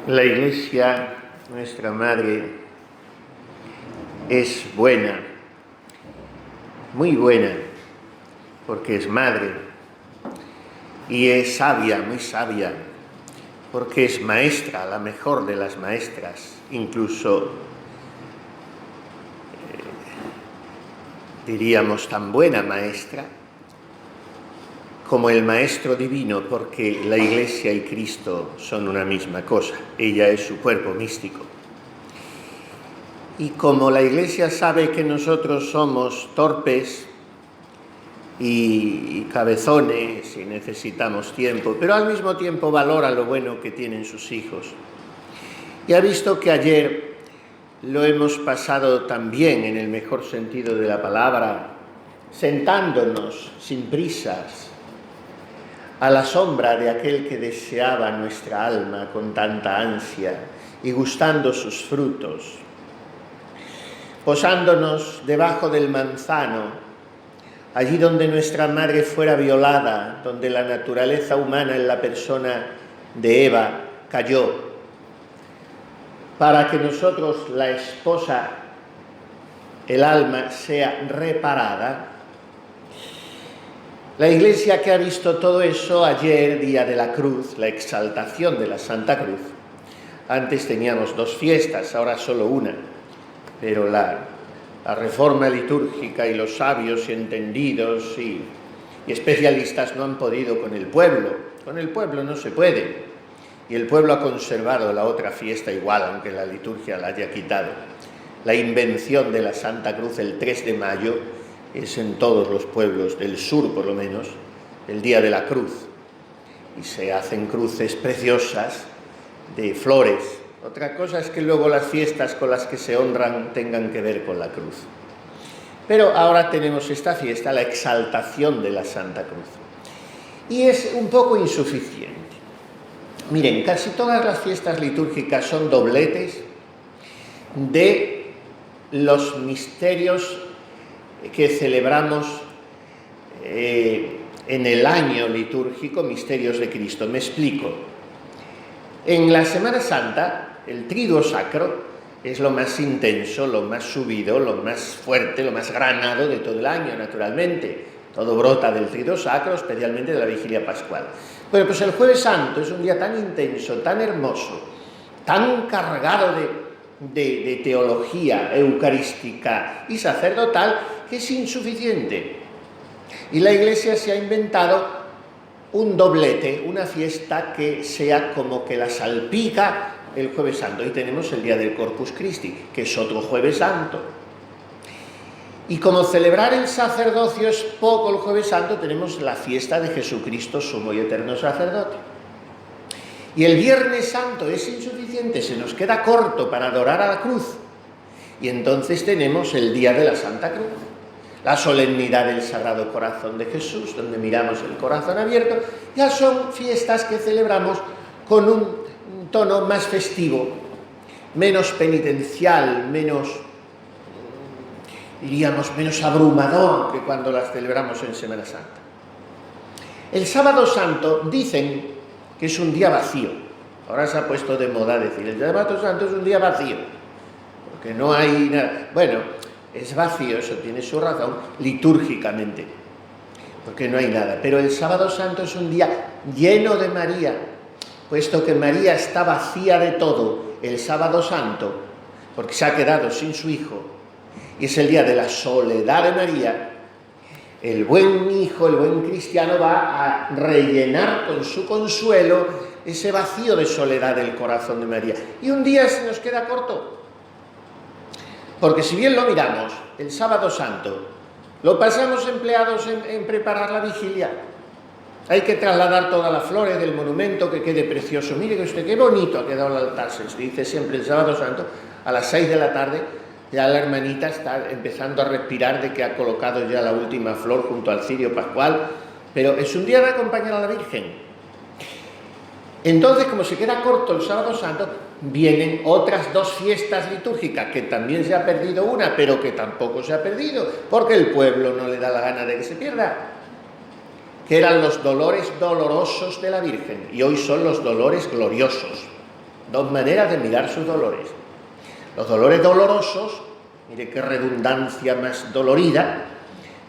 La Iglesia, nuestra Madre, es buena, muy buena, porque es madre, y es sabia, muy sabia, porque es maestra, la mejor de las maestras, incluso diríamos tan buena maestra como el Maestro Divino, porque la Iglesia y Cristo son una misma cosa. Ella es su cuerpo místico. Y como la Iglesia sabe que nosotros somos torpes y cabezones y necesitamos tiempo, pero al mismo tiempo valora lo bueno que tienen sus hijos. Y ha visto que ayer lo hemos pasado también, en el mejor sentido de la palabra, sentándonos sin prisas, a la sombra de aquel que deseaba nuestra alma con tanta ansia y gustando sus frutos, posándonos debajo del manzano, allí donde nuestra madre fuera violada, donde la naturaleza humana en la persona de Eva cayó, para que nosotros, la esposa, el alma, sea reparada. La Iglesia, que ha visto todo eso ayer, día de la cruz, la exaltación de la Santa Cruz. Antes teníamos 2 fiestas, ahora solo una, pero la reforma litúrgica y los sabios y entendidos y especialistas no han podido con el pueblo. Con el pueblo no se puede. Y el pueblo ha conservado la otra fiesta igual, aunque la liturgia la haya quitado. La invención de la Santa Cruz el 3 de mayo es en todos los pueblos del sur, por lo menos, el día de la cruz. Y se hacen cruces preciosas de flores. Otra cosa es que luego las fiestas con las que se honran tengan que ver con la cruz. Pero ahora tenemos esta fiesta, la exaltación de la Santa Cruz. Y es un poco insuficiente. Miren, casi todas las fiestas litúrgicas son dobletes de los misterios que celebramos en el año litúrgico, misterios de Cristo. Me explico. En la Semana Santa, el Triduo Sacro es lo más intenso, lo más subido, lo más fuerte, lo más granado de todo el año, naturalmente. Todo brota del Triduo Sacro, especialmente de la Vigilia Pascual. Bueno, pues el Jueves Santo es un día tan intenso, tan hermoso, tan cargado de teología eucarística y sacerdotal, que es insuficiente. Y la Iglesia se ha inventado un doblete, una fiesta que sea como que la salpica el Jueves Santo. Y tenemos el día del Corpus Christi, que es otro Jueves Santo. Y como celebrar el sacerdocio es poco el Jueves Santo, tenemos la fiesta de Jesucristo, sumo y eterno sacerdote. Y el Viernes Santo es insuficiente, se nos queda corto para adorar a la cruz. Y entonces tenemos el día de la Santa Cruz, la solemnidad del Sagrado Corazón de Jesús, donde miramos el corazón abierto. Ya son fiestas que celebramos con un tono más festivo, menos penitencial, menos abrumador que cuando las celebramos en Semana Santa. El Sábado Santo dicen que es un día vacío. Ahora se ha puesto de moda decir, el Sábado Santo es un día vacío, porque no hay nada. Bueno, es vacío, eso tiene su razón, litúrgicamente, porque no hay nada. Pero el Sábado Santo es un día lleno de María, puesto que María está vacía de todo el Sábado Santo, porque se ha quedado sin su hijo, y es el día de la soledad de María. El buen hijo, el buen cristiano va a rellenar con su consuelo ese vacío de soledad del corazón de María. Y un día se nos queda corto. Porque si bien lo miramos, el Sábado Santo lo pasamos empleados en preparar la vigilia. Hay que trasladar todas las flores del monumento, que quede precioso. Mire usted qué bonito ha quedado el altar. Se dice siempre el Sábado Santo, a las 6 de la tarde, ya la hermanita está empezando a respirar de que ha colocado ya la última flor junto al cirio pascual. Pero es un día de acompañar a la Virgen. Entonces, como se queda corto el Sábado Santo, vienen otras 2 fiestas litúrgicas, que también se ha perdido una, pero que tampoco se ha perdido, porque el pueblo no le da la gana de que se pierda, que eran los dolores dolorosos de la Virgen, y hoy son los dolores gloriosos. dos maneras de mirar sus dolores. Los dolores dolorosos, mire qué redundancia más dolorida,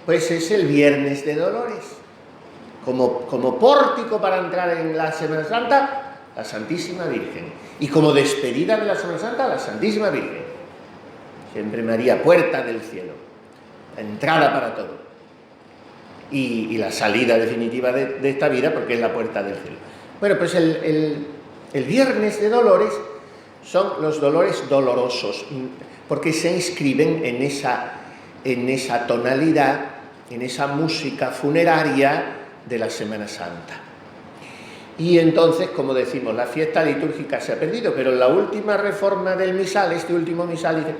pues es el Viernes de Dolores. Como pórtico para entrar en la Semana Santa, la Santísima Virgen. Y como despedida de la Semana Santa, la Santísima Virgen. Siempre María, puerta del cielo, la entrada para todo. Y la salida definitiva de esta vida, porque es la puerta del cielo. Bueno, pues el Viernes de Dolores son los dolores dolorosos, porque se inscriben en esa tonalidad, en esa música funeraria de la Semana Santa. Y entonces, como decimos, la fiesta litúrgica se ha perdido, pero en la última reforma del misal, este último misal, dice,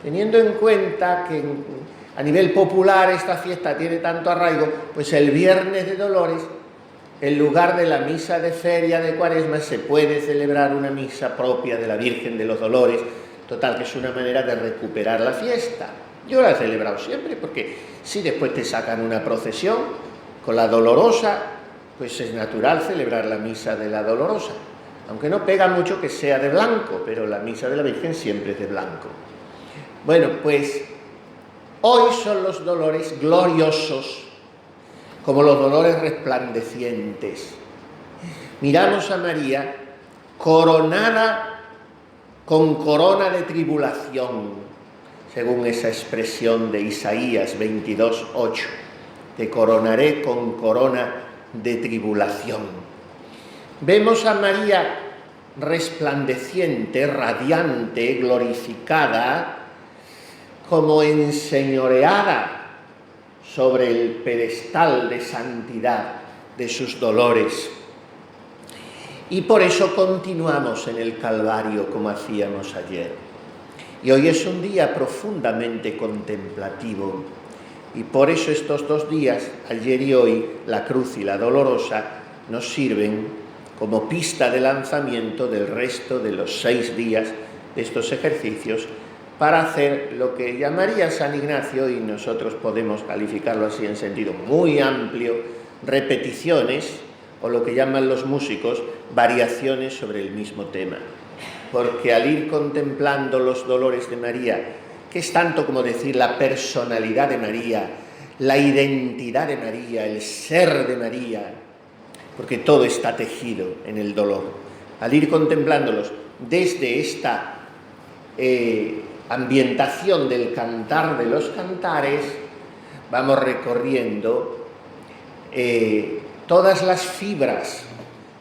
teniendo en cuenta que a nivel popular esta fiesta tiene tanto arraigo, pues el Viernes de Dolores, en lugar de la misa de feria de Cuaresma, se puede celebrar una misa propia de la Virgen de los Dolores, total, que es una manera de recuperar la fiesta. Yo la he celebrado siempre, porque si después te sacan una procesión con la Dolorosa, pues es natural celebrar la misa de la Dolorosa, aunque no pega mucho que sea de blanco, pero la misa de la Virgen siempre es de blanco. Bueno, pues hoy son los dolores gloriosos, como los dolores resplandecientes. Miramos a María coronada con corona de tribulación, según esa expresión de Isaías 22:8. Te coronaré con corona de tribulación. Vemos a María resplandeciente, radiante, glorificada, como enseñoreada sobre el pedestal de santidad de sus dolores. Y por eso continuamos en el Calvario como hacíamos ayer. Y hoy es un día profundamente contemplativo. Y por eso estos 2 días, ayer y hoy, la cruz y la dolorosa, nos sirven como pista de lanzamiento del resto de los 6 días de estos ejercicios para hacer lo que llamaría San Ignacio, y nosotros podemos calificarlo así en sentido muy amplio, repeticiones, o lo que llaman los músicos, variaciones sobre el mismo tema. Porque al ir contemplando los dolores de María, que es tanto como decir la personalidad de María, la identidad de María, el ser de María, porque todo está tejido en el dolor. Al ir contemplándolos desde esta ambientación del cantar de los cantares, vamos recorriendo todas las fibras,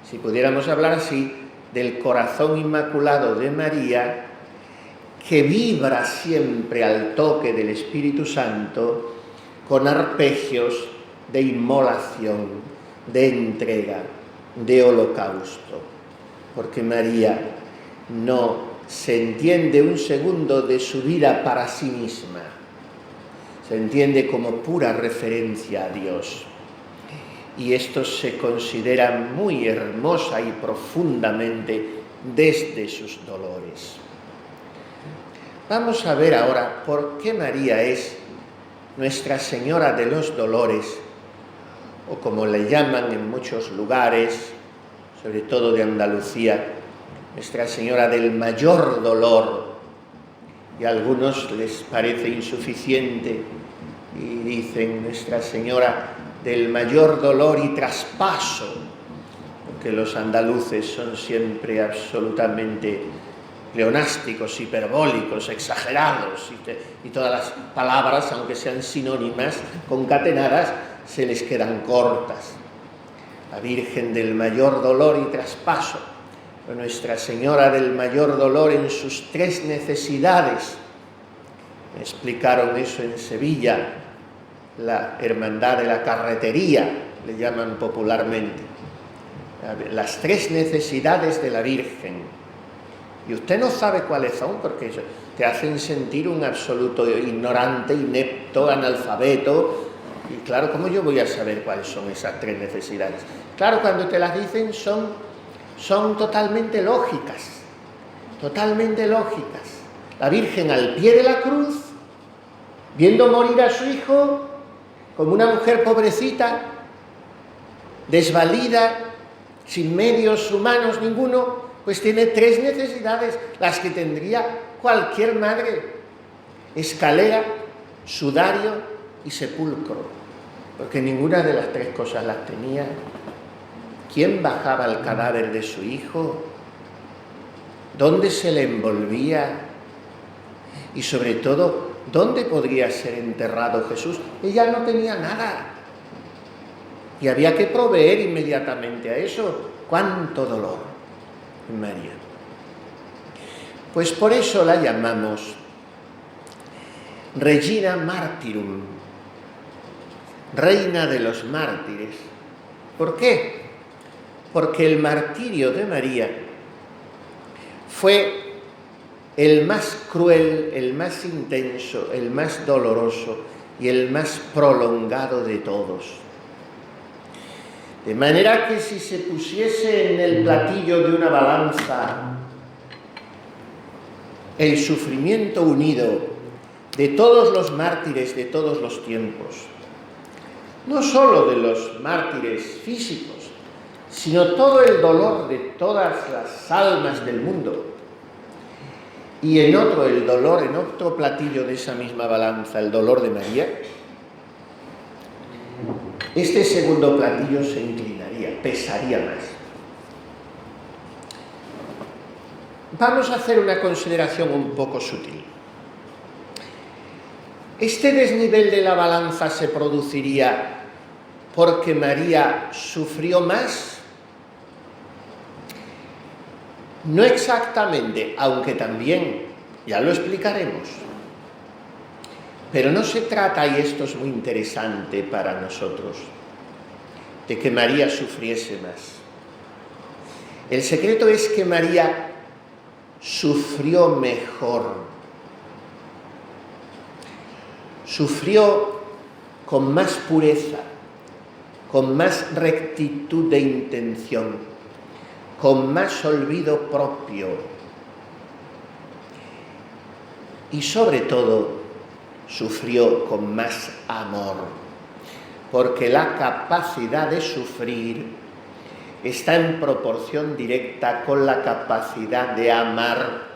si pudiéramos hablar así, del corazón inmaculado de María, que vibra siempre al toque del Espíritu Santo con arpegios de inmolación, de entrega, de holocausto. Porque María no se entiende un segundo de su vida para sí misma, se entiende como pura referencia a Dios. Y esto se considera muy hermosa y profundamente desde sus dolores. Vamos a ver ahora por qué María es Nuestra Señora de los Dolores, o como le llaman en muchos lugares, sobre todo de Andalucía, Nuestra Señora del Mayor Dolor. Y a algunos les parece insuficiente y dicen Nuestra Señora del Mayor Dolor y Traspaso, porque los andaluces son siempre absolutamente pleonásticos, hiperbólicos, exagerados, y todas las palabras, aunque sean sinónimas, concatenadas, se les quedan cortas. La Virgen del Mayor Dolor y Traspaso, Nuestra Señora del Mayor Dolor en sus 3 necesidades. Me explicaron eso en Sevilla, la Hermandad de la Carretería, le llaman popularmente. Las 3 necesidades de la Virgen. Y usted no sabe cuáles son, porque te hacen sentir un absoluto ignorante, inepto, analfabeto. Y claro, ¿cómo yo voy a saber cuáles son esas 3 necesidades? Claro, cuando te las dicen son totalmente lógicas, totalmente lógicas. La Virgen al pie de la cruz, viendo morir a su hijo, como una mujer pobrecita, desvalida, sin medios humanos ninguno, Pues tiene 3 necesidades, las que tendría cualquier madre: escalera, sudario y sepulcro, porque ninguna de las 3 cosas las tenía. ¿Quién bajaba el cadáver de su hijo? ¿Dónde se le envolvía? Y sobre todo, ¿dónde podría ser enterrado Jesús? Ella no tenía nada. Y había que proveer inmediatamente a eso. ¡Cuánto dolor en María! Pues por eso la llamamos Regina Martyrum, reina de los mártires. ¿Por qué? Porque el martirio de María fue el más cruel, el más intenso, el más doloroso y el más prolongado de todos. De manera que si se pusiese en el platillo de una balanza el sufrimiento unido de todos los mártires de todos los tiempos, no solo de los mártires físicos, sino todo el dolor de todas las almas del mundo, y en otro platillo de esa misma balanza, el dolor de María, este segundo platillo se inclinaría, pesaría más. Vamos a hacer una consideración un poco sutil. Este desnivel de la balanza se produciría porque María sufrió más. No exactamente, aunque también, ya lo explicaremos. Pero no se trata, y esto es muy interesante para nosotros, de que María sufriese más. El secreto es que María sufrió mejor. Sufrió con más pureza, con más rectitud de intención, con más olvido propio y sobre todo sufrió con más amor, porque la capacidad de sufrir está en proporción directa con la capacidad de amar.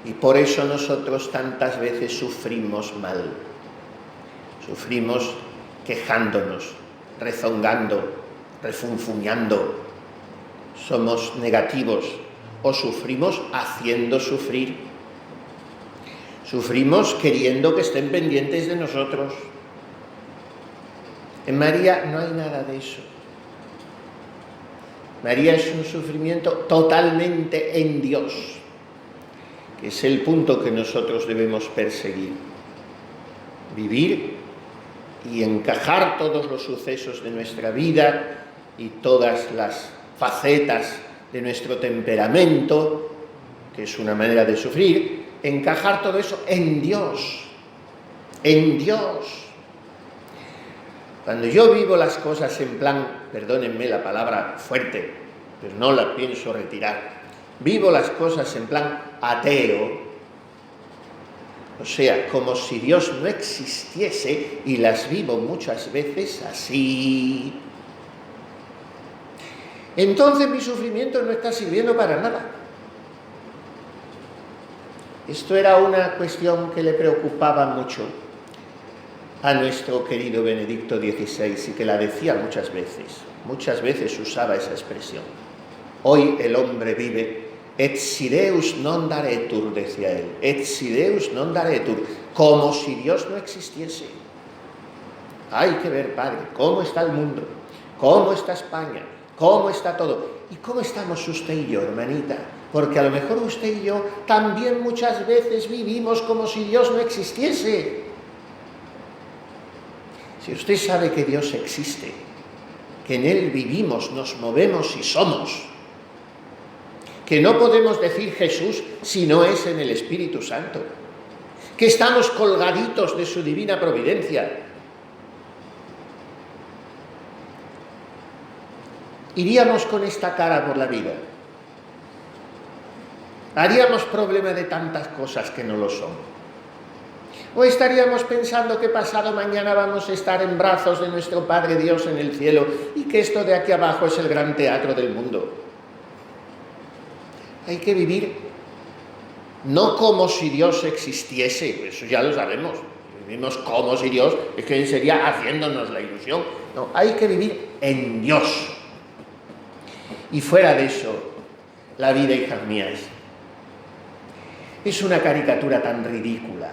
Y por eso nosotros tantas veces sufrimos mal. Sufrimos quejándonos, rezongando, refunfuñando. Somos negativos o sufrimos haciendo sufrir. Sufrimos queriendo que estén pendientes de nosotros. En María no hay nada de eso. María es un sufrimiento totalmente en Dios, que es el punto que nosotros debemos perseguir. Vivir y encajar todos los sucesos de nuestra vida y todas las facetas de nuestro temperamento, que es una manera de sufrir, encajar todo eso en Dios, en Dios. Cuando yo vivo las cosas en plan, perdónenme la palabra fuerte, pero no la pienso retirar, vivo las cosas en plan ateo, o sea, como si Dios no existiese, y las vivo muchas veces así, entonces mi sufrimiento no está sirviendo para nada. Esto era una cuestión que le preocupaba mucho a nuestro querido Benedicto XVI y que la decía muchas veces usaba esa expresión. Hoy el hombre vive et si Deus non daretur, decía él, et si Deus non daretur, como si Dios no existiese. Hay que ver, padre, cómo está el mundo, cómo está España, cómo está todo, y cómo estamos usted y yo, hermanita, porque a lo mejor usted y yo también muchas veces vivimos como si Dios no existiese. Si usted sabe que Dios existe, que en Él vivimos, nos movemos y somos, que no podemos decir Jesús si no es en el Espíritu Santo, que estamos colgaditos de su divina providencia, iríamos con esta cara por la vida, haríamos problema de tantas cosas que no lo son. ¿O estaríamos pensando que pasado mañana vamos a estar en brazos de nuestro Padre Dios en el cielo y que esto de aquí abajo es el gran teatro del mundo? Hay que vivir no como si Dios existiese, eso ya lo sabemos. Vivimos como si Dios, es que sería haciéndonos la ilusión. No, hay que vivir en Dios. Y fuera de eso, la vida, hijas mías, es una caricatura tan ridícula.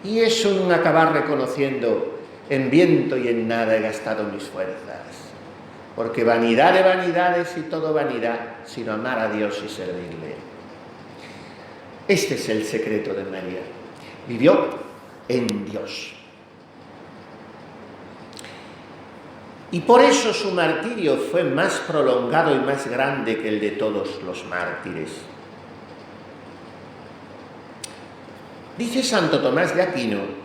Y es un acabar reconociendo, en viento y en nada he gastado mis fuerzas. Porque vanidad de vanidades y todo vanidad, sino amar a Dios y servirle. Este es el secreto de María. Vivió en Dios. Y por eso su martirio fue más prolongado y más grande que el de todos los mártires. Dice Santo Tomás de Aquino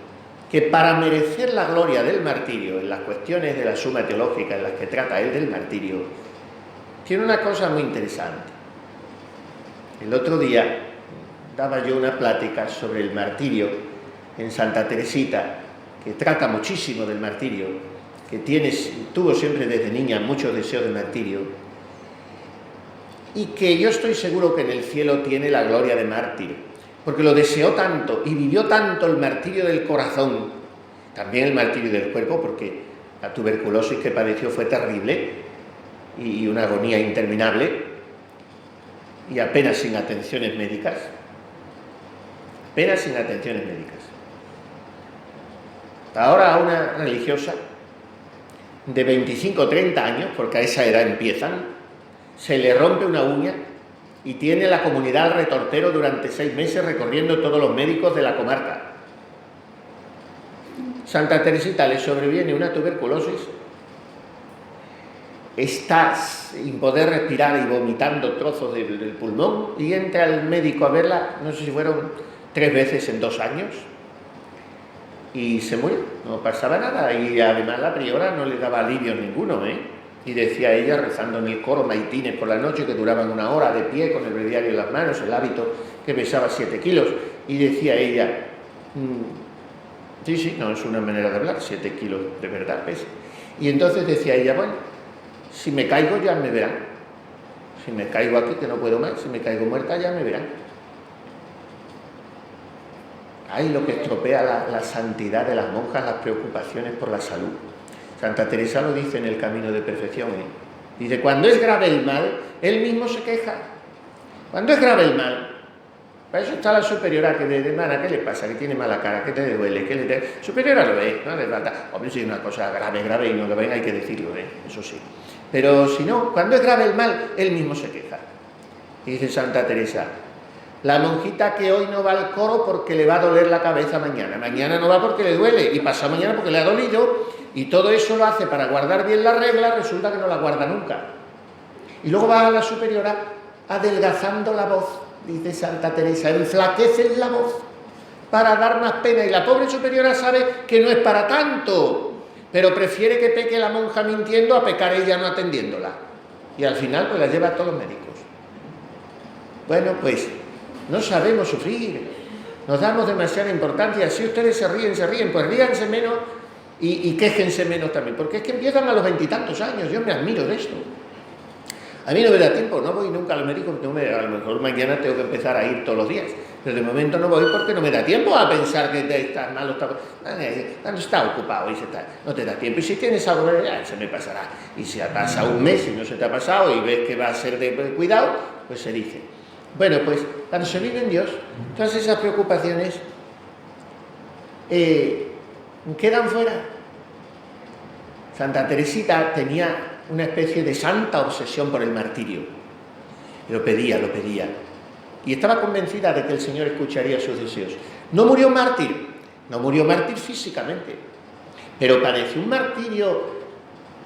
que para merecer la gloria del martirio, en las cuestiones de la Suma Teológica en las que trata él del martirio, tiene una cosa muy interesante. El otro día daba yo una plática sobre el martirio en Santa Teresita, que trata muchísimo del martirio, que tuvo siempre desde niña muchos deseos de martirio, y que yo estoy seguro que en el cielo tiene la gloria de mártir, porque lo deseó tanto y vivió tanto el martirio del corazón, también el martirio del cuerpo, porque la tuberculosis que padeció fue terrible y una agonía interminable y apenas sin atenciones médicas. Apenas sin atenciones médicas. Ahora a una religiosa de 25 o 30 años, porque a esa edad empiezan, se le rompe una uña y tiene la comunidad al retortero durante 6 meses recorriendo todos los médicos de la comarca. Santa Teresita le sobreviene una tuberculosis, está sin poder respirar y vomitando trozos del pulmón, y entra el médico a verla, no sé si fueron 3 veces en 2 años, y se murió, no pasaba nada, y además la priora no le daba alivio ninguno, y decía ella, rezando en el coro maitines por la noche, que duraban 1 hora de pie, con el breviario en las manos, el hábito que pesaba 7 kilos, y decía ella, sí, no es una manera de hablar, 7 kilos de verdad pesa. Y entonces decía ella, bueno, si me caigo ya me verán, si me caigo aquí que no puedo más, si me caigo muerta ya me verán. Hay lo que estropea la santidad de las monjas, las preocupaciones por la salud. Santa Teresa lo dice en el Camino de Perfección. Dice, cuando es grave el mal, él mismo se queja. Cuando es grave el mal, para eso está la superiora que de hermana, ¿qué le pasa? Que tiene mala cara, que te duele, que le... Superiora lo ve, no le falta. Hombre, si es una cosa grave y no lo ven, hay que decirlo, eso sí. Pero si no, cuando es grave el mal, él mismo se queja. Y dice Santa Teresa, la monjita que hoy no va al coro porque le va a doler la cabeza mañana. Mañana no va porque le duele y pasa mañana porque le ha dolido, y todo eso lo hace para guardar bien la regla, resulta que no la guarda nunca. Y luego va a la superiora adelgazando la voz, dice Santa Teresa, enflaquece la voz para dar más pena, y la pobre superiora sabe que no es para tanto, pero prefiere que peque la monja mintiendo a pecar ella no atendiéndola. Y al final pues la lleva a todos los médicos. Bueno, pues no sabemos sufrir, nos damos demasiada importancia. Si ustedes se ríen, pues ríanse menos y quéjense menos también, porque es que empiezan a los 20 y tantos años. Yo me admiro de esto. A mí no me da tiempo, no voy nunca al médico, a lo mejor mañana tengo que empezar a ir todos los días, pero de momento no voy porque no me da tiempo a pensar que estás mal, está ocupado y no te da tiempo. Y si tienes algo, ya se me pasará. Y si pasa un mes y no se te ha pasado y ves que va a ser de cuidado, pues se dice. Bueno, pues cuando se vive en Dios, todas esas preocupaciones quedan fuera. Santa Teresita tenía una especie de santa obsesión por el martirio. Lo pedía. Y estaba convencida de que el Señor escucharía sus deseos. No murió mártir físicamente, pero padeció un martirio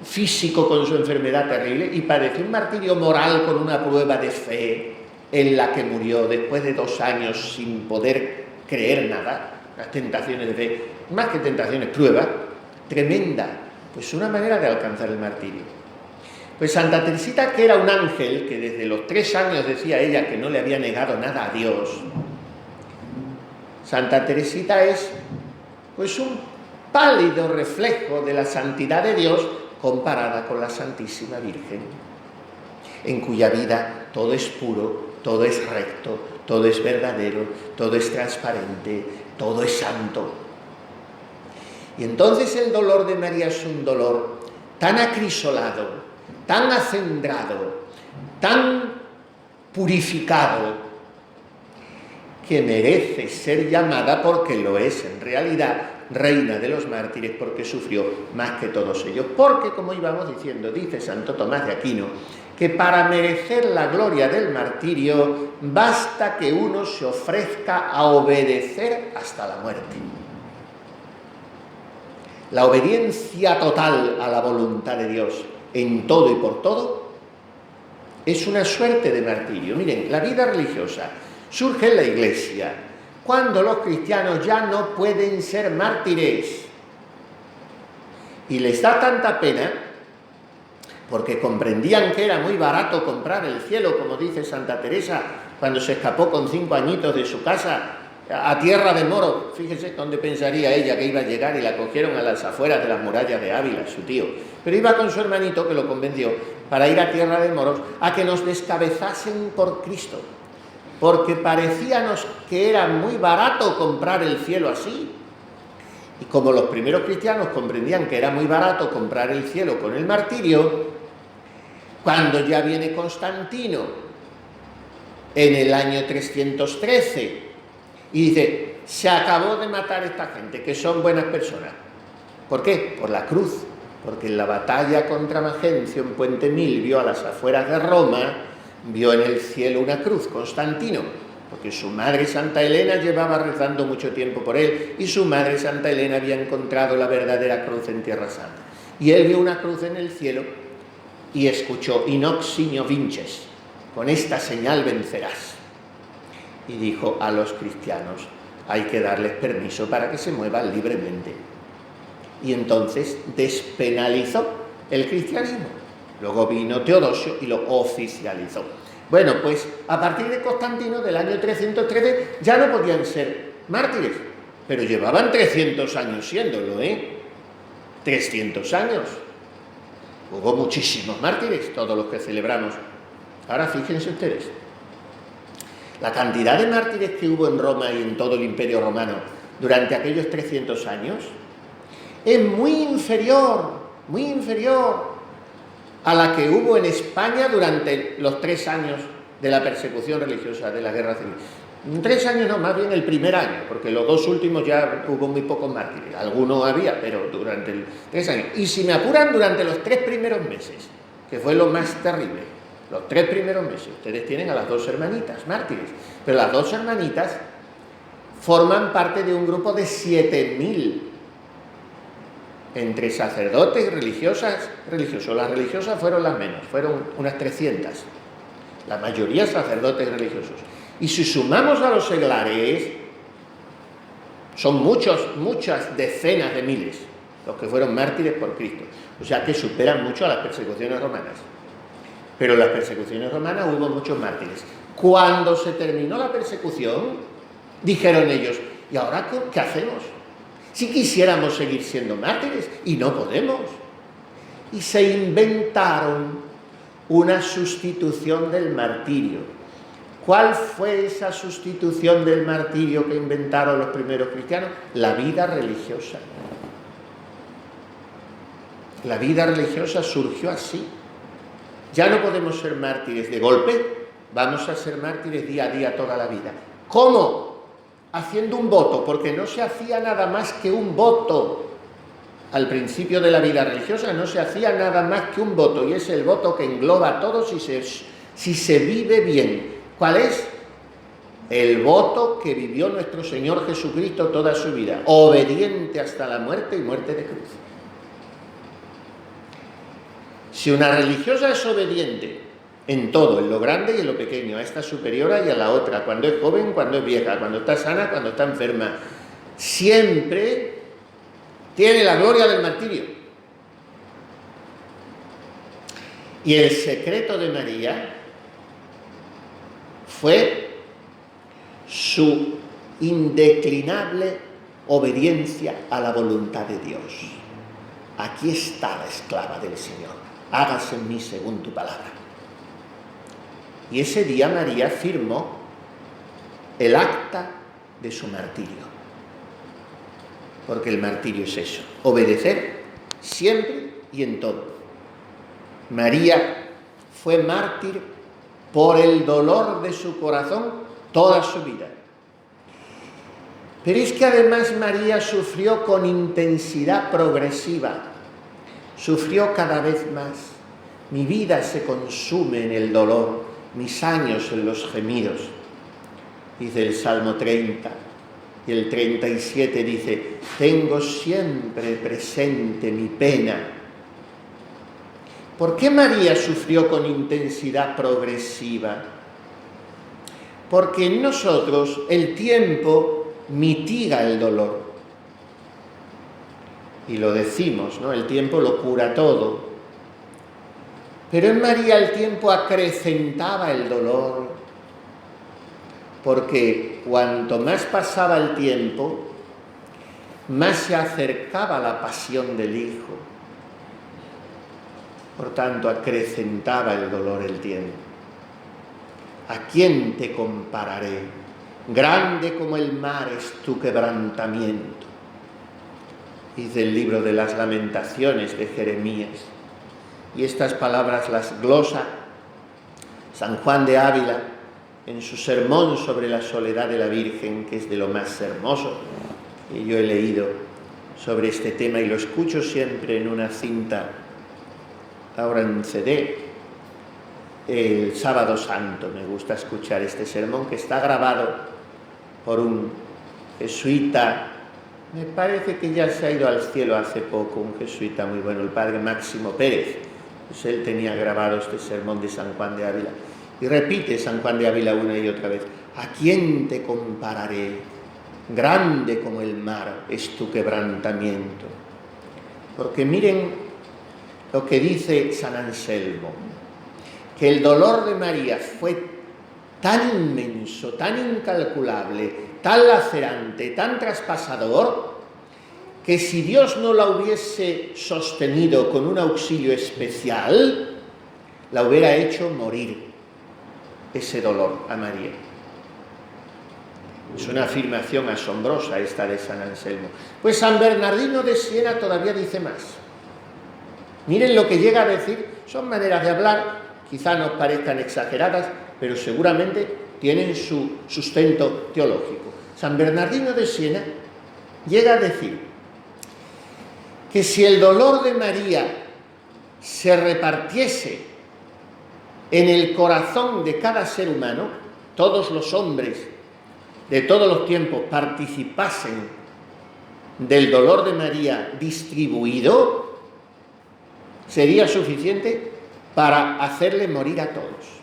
físico con su enfermedad terrible y padeció un martirio moral con una prueba de fe en la que murió después de 2 años sin poder creer nada. Las tentaciones de fe, más que tentaciones, prueba tremenda. Pues una manera de alcanzar el martirio. Pues Santa Teresita, que era un ángel, que desde los 3 años decía ella que no le había negado nada a Dios, Santa Teresita es pues un pálido reflejo de la santidad de Dios comparada con la Santísima Virgen. en cuya vida todo es puro, todo es recto, todo es verdadero, todo es transparente, todo es santo. Y entonces el dolor de María es un dolor tan acrisolado, tan acendrado, tan purificado, que merece ser llamada, porque lo es en realidad, reina de los mártires, porque sufrió más que todos ellos. Porque, como íbamos diciendo, dice Santo Tomás de Aquino, que para merecer la gloria del martirio basta que uno se ofrezca a obedecer hasta la muerte. La obediencia total a la voluntad de Dios en todo y por todo es una suerte de martirio. Miren, la vida religiosa surge en la Iglesia cuando los cristianos ya no pueden ser mártires, y les da tanta pena porque comprendían que era muy barato comprar el cielo, como dice Santa Teresa cuando se escapó con 5 añitos de su casa a tierra de moros. Fíjese dónde pensaría ella que iba a llegar, y la cogieron a las afueras de las murallas de Ávila, su tío. Pero iba con su hermanito, que lo convenció, para ir a tierra de moros, a que nos descabezasen por Cristo, porque parecíanos que era muy barato comprar el cielo así. Y como los primeros cristianos comprendían que era muy barato comprar el cielo con el martirio, cuando ya viene Constantino en el año 313 y dice: se acabó de matar esta gente, que son buenas personas. ¿Por qué? Por la cruz. Porque en la batalla contra Magencio en Puente Milvio, a las afueras de Roma, vio en el cielo una cruz, Constantino, porque su madre Santa Elena llevaba rezando mucho tiempo por él, y su madre Santa Elena había encontrado la verdadera cruz en Tierra Santa. Y él vio una cruz en el cielo y escuchó: inox signo vinces, con esta señal vencerás. Y dijo a los cristianos: hay que darles permiso para que se muevan libremente. Y entonces despenalizó el cristianismo. Luego vino Teodosio y lo oficializó. Bueno, pues a partir de Constantino, del año 313, ya no podían ser mártires, pero llevaban 300 años siéndolo, 300 años. Hubo muchísimos mártires, todos los que celebramos. Ahora fíjense ustedes, la cantidad de mártires que hubo en Roma y en todo el Imperio Romano durante aquellos 300 años es muy inferior a la que hubo en España durante los 3 años de la persecución religiosa, de la guerra civil. 3 años no, más bien el primer año, porque los 2 últimos ya hubo muy pocos mártires. Algunos había, pero durante 3 años. Y si me apuran, durante los 3 primeros meses, que fue lo más terrible, los 3 primeros meses, ustedes tienen a las 2 hermanitas mártires, pero las 2 hermanitas forman parte de un grupo de 7.000 entre sacerdotes y religiosos. Las religiosas fueron las menos, fueron unas 300, la mayoría sacerdotes y religiosos. Y si sumamos a los seglares, son muchas decenas de miles los que fueron mártires por Cristo, o sea que superan mucho a las persecuciones romanas. Pero en las persecuciones romanas hubo muchos mártires. Cuando se terminó la persecución, dijeron ellos: ¿y ahora qué hacemos? Si quisiéramos seguir siendo mártires, y no podemos. Y se inventaron una sustitución del martirio. ¿Cuál fue esa sustitución del martirio que inventaron los primeros cristianos? La vida religiosa. La vida religiosa surgió así. Ya no podemos ser mártires de golpe, vamos a ser mártires día a día toda la vida. ¿Cómo? Haciendo un voto, porque no se hacía nada más que un voto. Al principio de la vida religiosa no se hacía nada más que un voto, y es el voto que engloba a todos si se vive bien. ¿Cuál es? El voto que vivió nuestro Señor Jesucristo toda su vida, obediente hasta la muerte y muerte de cruz. Si una religiosa es obediente en todo, en lo grande y en lo pequeño, a esta superiora y a la otra, cuando es joven, cuando es vieja, cuando está sana, cuando está enferma, siempre tiene la gloria del martirio. Y el secreto de María fue su indeclinable obediencia a la voluntad de Dios. Aquí está la esclava del Señor, hágase en mí según tu palabra. Y ese día María firmó el acta de su martirio. Porque el martirio es eso, obedecer siempre y en todo. María fue mártir por el dolor de su corazón toda su vida. Pero es que además María sufrió con intensidad progresiva, sufrió cada vez más. Mi vida se consume en el dolor, mis años en los gemidos. Dice el Salmo 30 y el 37 dice, tengo siempre presente mi pena. ¿Por qué María sufrió con intensidad progresiva? Porque en nosotros el tiempo mitiga el dolor. Y lo decimos, ¿no? El tiempo lo cura todo. Pero en María el tiempo acrecentaba el dolor, porque cuanto más pasaba el tiempo, más se acercaba la pasión del Hijo. Por tanto, acrecentaba el dolor el tiempo. ¿A quién te compararé? Grande como el mar es tu quebrantamiento. Dice el libro de las Lamentaciones de Jeremías. Y estas palabras las glosa San Juan de Ávila en su sermón sobre la soledad de la Virgen, que es de lo más hermoso que yo he leído sobre este tema y lo escucho siempre en una cinta, ahora en CD, el Sábado Santo. Me gusta escuchar este sermón que está grabado por un jesuita, me parece que ya se ha ido al cielo hace poco, un jesuita muy bueno, el padre Máximo Pérez. Pues él tenía grabado este sermón de San Juan de Ávila. Y repite San Juan de Ávila una y otra vez, ¿a quién te compararé? Grande como el mar es tu quebrantamiento. Porque miren lo que dice San Anselmo, que el dolor de María fue tan inmenso, tan incalculable, tan lacerante, tan traspasador, que si Dios no la hubiese sostenido con un auxilio especial, la hubiera hecho morir ese dolor a María. Es una afirmación asombrosa esta de San Anselmo. Pues San Bernardino de Siena todavía dice más. Miren lo que llega a decir, son maneras de hablar, quizá nos parezcan exageradas, pero seguramente tienen su sustento teológico. San Bernardino de Siena llega a decir que si el dolor de María se repartiese en el corazón de cada ser humano, todos los hombres de todos los tiempos participasen del dolor de María distribuido, sería suficiente para hacerle morir a todos.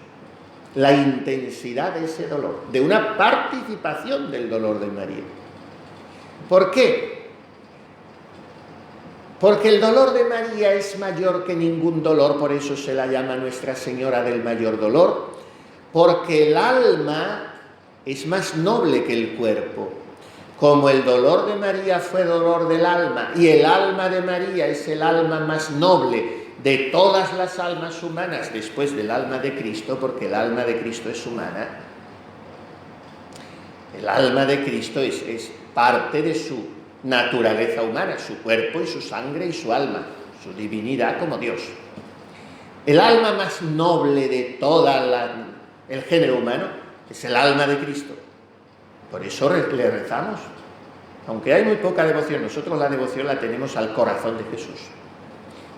La intensidad de ese dolor, de una participación del dolor de María. ¿Por qué? Porque el dolor de María es mayor que ningún dolor, por eso se la llama Nuestra Señora del Mayor Dolor, porque el alma es más noble que el cuerpo. Como el dolor de María fue dolor del alma, y el alma de María es el alma más noble de todas las almas humanas después del alma de Cristo, porque el alma de Cristo es humana. El alma de Cristo es parte de su naturaleza humana, su cuerpo y su sangre y su alma, su divinidad como Dios. El alma más noble de todo el género humano es el alma de Cristo. Por eso le rezamos. Aunque hay muy poca devoción, nosotros la devoción la tenemos al corazón de Jesús.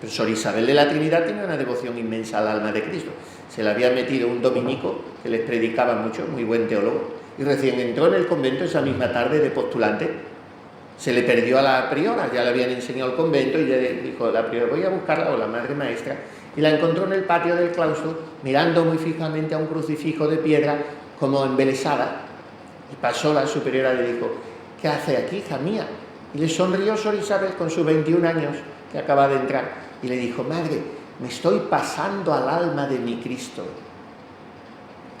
Pero Sor Isabel de la Trinidad tiene una devoción inmensa al alma de Cristo. Se le había metido un dominico que les predicaba mucho, muy buen teólogo, y recién entró en el convento esa misma tarde de postulante. Se le perdió a la priora, ya le habían enseñado el convento y le dijo la priora, voy a buscarla, o la madre maestra, y la encontró en el patio del claustro mirando muy fijamente a un crucifijo de piedra como embelesada. Y pasó la superiora y le dijo, ¿qué hace aquí, hija mía? Y le sonrió Sor Isabel con sus 21 años que acaba de entrar. Y le dijo, madre, me estoy pasando al alma de mi Cristo.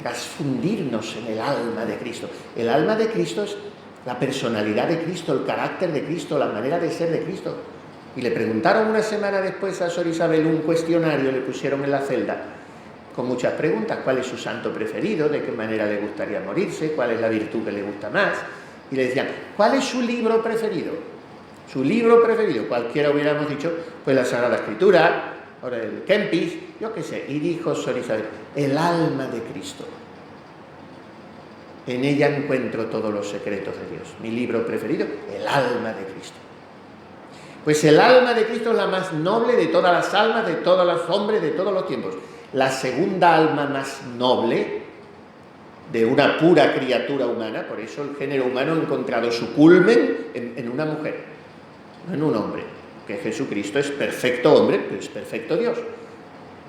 Transfundirnos en el alma de Cristo. El alma de Cristo es la personalidad de Cristo, el carácter de Cristo, la manera de ser de Cristo. Y le preguntaron una semana después a Sor Isabel un cuestionario, le pusieron en la celda, con muchas preguntas. ¿Cuál es su santo preferido? ¿De qué manera le gustaría morirse? ¿Cuál es la virtud que le gusta más? Y le decían, ¿cuál es su libro preferido? Su libro preferido, cualquiera hubiéramos dicho, pues la Sagrada Escritura, o el Kempis, yo qué sé. Y dijo Sor Isabel, el alma de Cristo. En ella encuentro todos los secretos de Dios. Mi libro preferido, el alma de Cristo. Pues el alma de Cristo es la más noble de todas las almas, de todos los hombres, de todos los tiempos. La segunda alma más noble de una pura criatura humana, por eso el género humano ha encontrado su culmen en una mujer, no en un hombre, que Jesucristo es perfecto hombre, pero es perfecto Dios.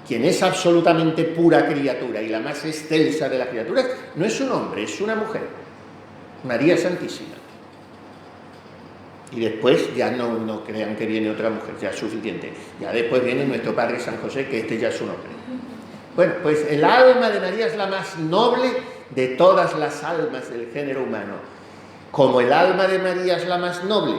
Quien es absolutamente pura criatura y la más excelsa de las criaturas no es un hombre, es una mujer, María Santísima. Y después ya no crean que viene otra mujer, ya es suficiente. Ya después viene nuestro Padre San José, que este ya es un hombre. Bueno, pues el alma de María es la más noble de todas las almas del género humano. Como el alma de María es la más noble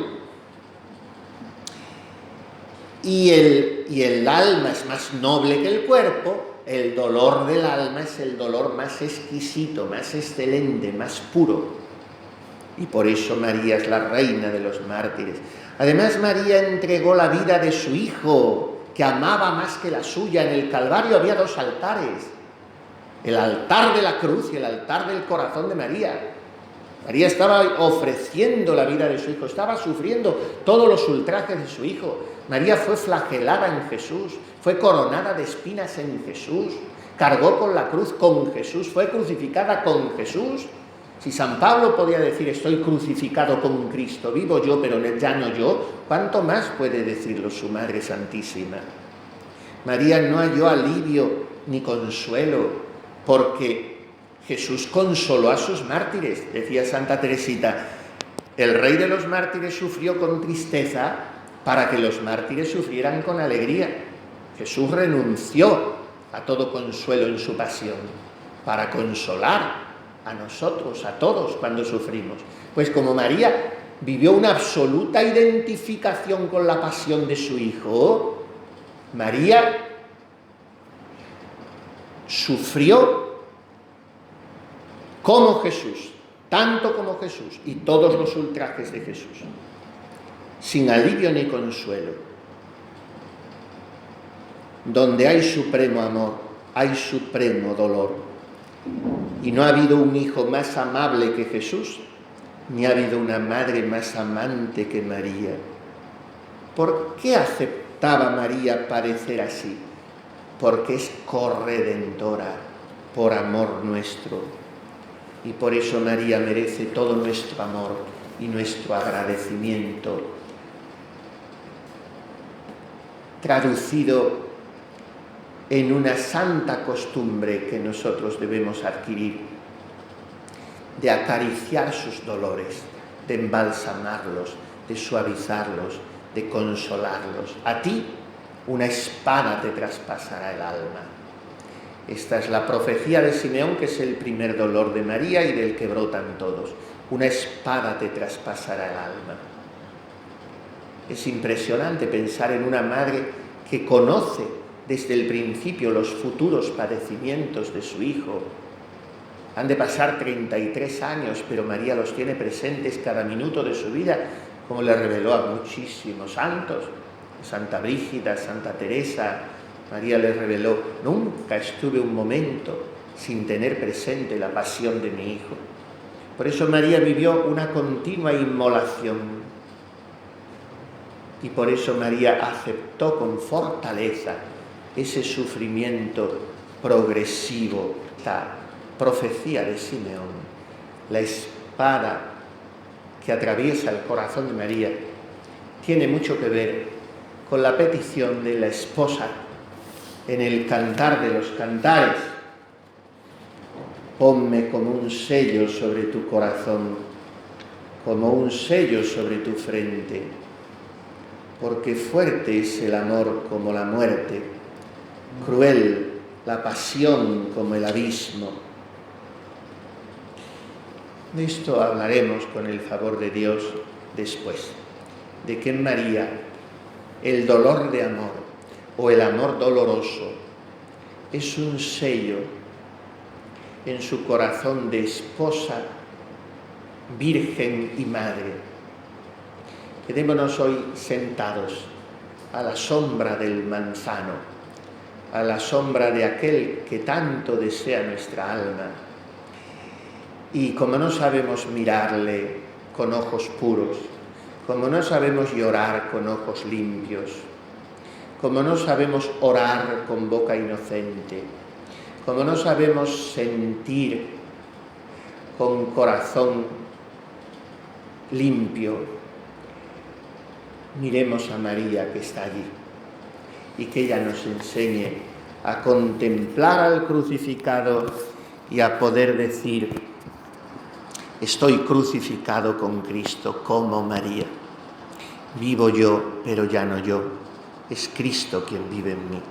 y el alma es más noble que el cuerpo, el dolor del alma es el dolor más exquisito, más excelente, más puro. Y por eso María es la reina de los mártires. Además, María entregó la vida de su hijo, que amaba más que la suya. En el Calvario había dos altares, el altar de la cruz y el altar del corazón de María. María estaba ofreciendo la vida de su hijo, estaba sufriendo todos los ultrajes de su hijo. María fue flagelada en Jesús, fue coronada de espinas en Jesús, cargó con la cruz con Jesús, fue crucificada con Jesús. Si San Pablo podía decir, estoy crucificado con Cristo, vivo yo, pero ya no yo, ¿cuánto más puede decirlo su Madre Santísima? María no halló alivio ni consuelo, porque Jesús consoló a sus mártires. Decía Santa Teresita, el rey de los mártires sufrió con tristeza para que los mártires sufrieran con alegría. Jesús renunció a todo consuelo en su pasión para consolar a nosotros, a todos, cuando sufrimos. Pues como María vivió una absoluta identificación con la pasión de su hijo, María sufrió como Jesús, tanto como Jesús, y todos los ultrajes de Jesús, sin alivio ni consuelo. Donde hay supremo amor, hay supremo dolor. Y no ha habido un hijo más amable que Jesús, ni ha habido una madre más amante que María. ¿Por qué aceptaba María padecer así? Porque es corredentora por amor nuestro. Y por eso María merece todo nuestro amor y nuestro agradecimiento. Traducido en una santa costumbre que nosotros debemos adquirir, de acariciar sus dolores, de embalsamarlos, de suavizarlos, de consolarlos. A ti una espada te traspasará el alma. Esta es la profecía de Simeón, que es el primer dolor de María y del que brotan todos. Una espada te traspasará el alma. Es impresionante pensar en una madre que conoce desde el principio los futuros padecimientos de su hijo. Han de pasar 33 años, pero María los tiene presentes cada minuto de su vida, como le reveló a muchísimos santos, Santa Brígida, Santa Teresa. María le reveló, nunca estuve un momento sin tener presente la pasión de mi hijo. Por eso María vivió una continua inmolación. Y por eso María aceptó con fortaleza ese sufrimiento progresivo, la profecía de Simeón. La espada que atraviesa el corazón de María tiene mucho que ver con la petición de la esposa en el Cantar de los Cantares. Ponme como un sello sobre tu corazón, como un sello sobre tu frente, porque fuerte es el amor como la muerte, cruel la pasión como el abismo. De esto hablaremos con el favor de Dios después, de que en María el dolor de amor o el amor doloroso es un sello en su corazón de esposa, virgen y madre. Quedémonos hoy sentados a la sombra del manzano, a la sombra de aquel que tanto desea nuestra alma. Y como no sabemos mirarle con ojos puros, como no sabemos llorar con ojos limpios, como no sabemos orar con boca inocente, como no sabemos sentir con corazón limpio, miremos a María que está allí y que ella nos enseñe a contemplar al crucificado y a poder decir: estoy crucificado con Cristo como María. Vivo yo, pero ya no yo, es Cristo quien vive en mí.